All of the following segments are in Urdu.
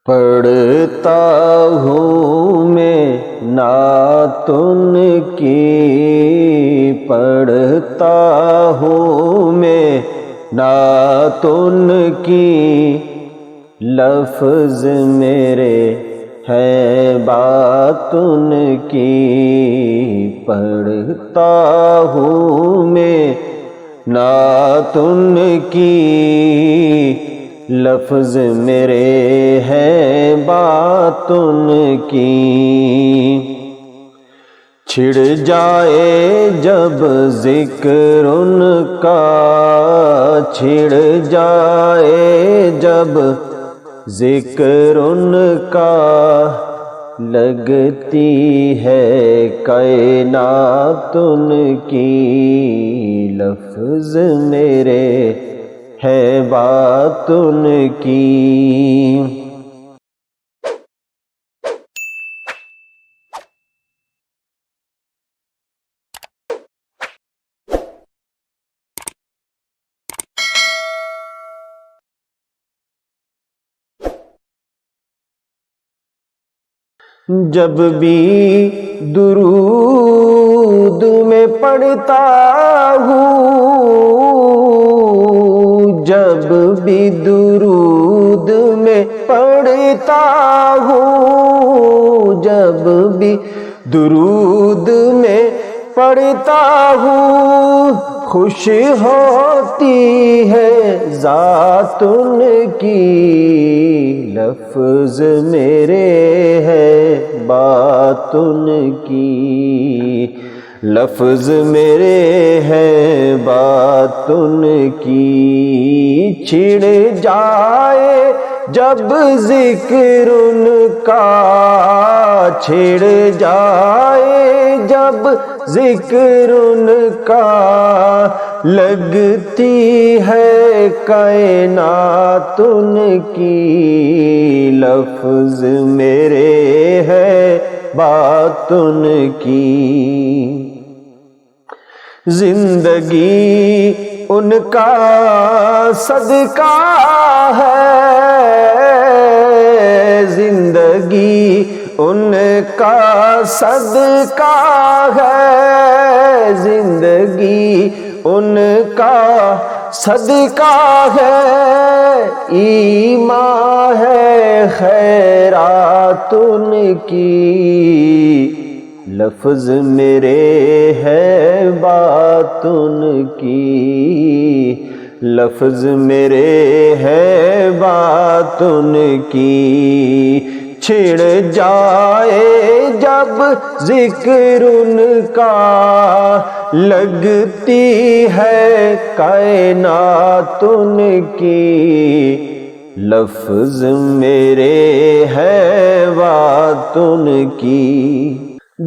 پڑھتا ہوں میں نعت ان کی، پڑھتا ہوں میں نعت ان کی، لفظ میرے ہیں بات ان کی، پڑھتا ہوں میں نعت ان کی، لفظ میرے ہیں بات ان کی، چھڑ جائے جب ذکر ان کا، چھڑ جائے جب ذکر ان کا، لگتی ہے کائنات ان کی، لفظ میرے ہے بات ان کی۔ جب بھی درود میں پڑھتا ہوں، جب بھی درود میں پڑھتا ہوں، جب بھی درود میں پڑھتا ہوں، خوش ہوتی ہے ذات ان کی، لفظ میرے ہے بات ان کی، لفظ میرے ہے بات ان کی، چھڑ جائے جب ذکر ان کا، چھڑ جائے جب ذکر ان کا، لگتی ہے کائنات ان کی، لفظ میرے ہے بات ان کی، زندگی ان کا صدقہ ہے، زندگی ان کا صدقہ ہے، زندگی ان کا صدقہ ہے، ایمان ہے خیرات ان کی، لفظ میرے ہے بات ان کی، لفظ میرے ہے بات ان کی، چھڑ جائے جب ذکر ان کا، لگتی ہے کائنات ان کی، لفظ میرے ہے بات ان کی،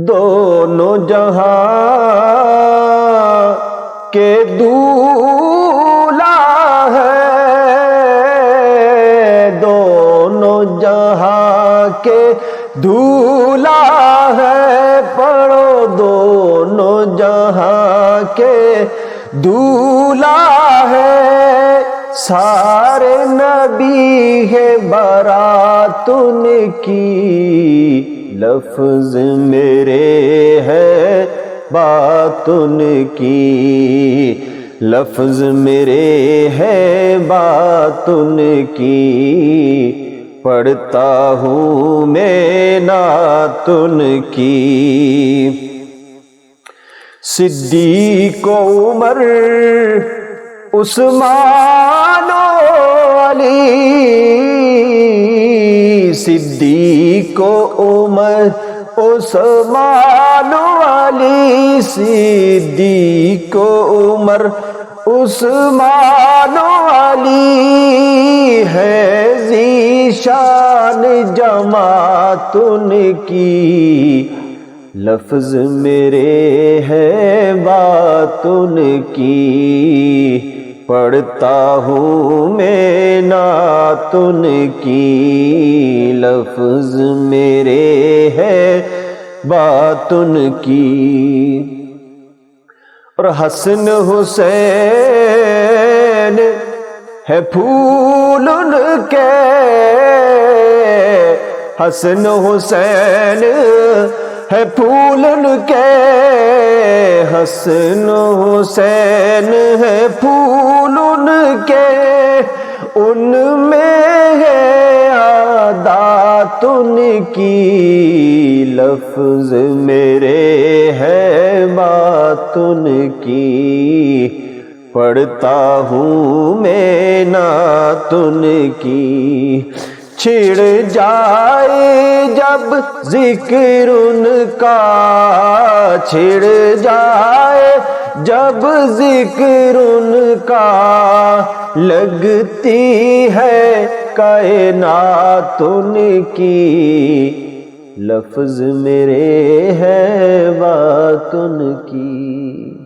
دونوں جہاں کے دولا ہے، دونوں جہاں کے دولا ہے، پڑھو دونوں جہاں کے دولا ہے، سارے نبی ہے برات ان کی، لفظ میرے ہے بات ان کی، لفظ میرے ہے بات ان کی، پڑھتا ہوں میں نعت ان کی، صدیق و عمر عثمان و علی، صدیق و عمر عثمان و علی، صدیق و عمر عثمان و علی، ہے ذیشان جماعت ان کی، لفظ میرے ہے بات ان کی، پڑھتا ہوں میں نعت ان کی، لفظ میرے ہے بات ان کی، اور حسن حسین ہے پھول ان کے، حسن حسین ہے پھول ان کے، حسن حسین ہے پھول ان کے، ان میں ہے عادات ان کی، لفظ میرے ہے بات ان کی، پڑھتا ہوں میں نعت ان کی، چھڑ جائے جب ذکر ان کا، چھڑ جائے جب ذکر ان کا، لگتی ہے کائنات ان کی، لفظ میرے ہے بات ان کی۔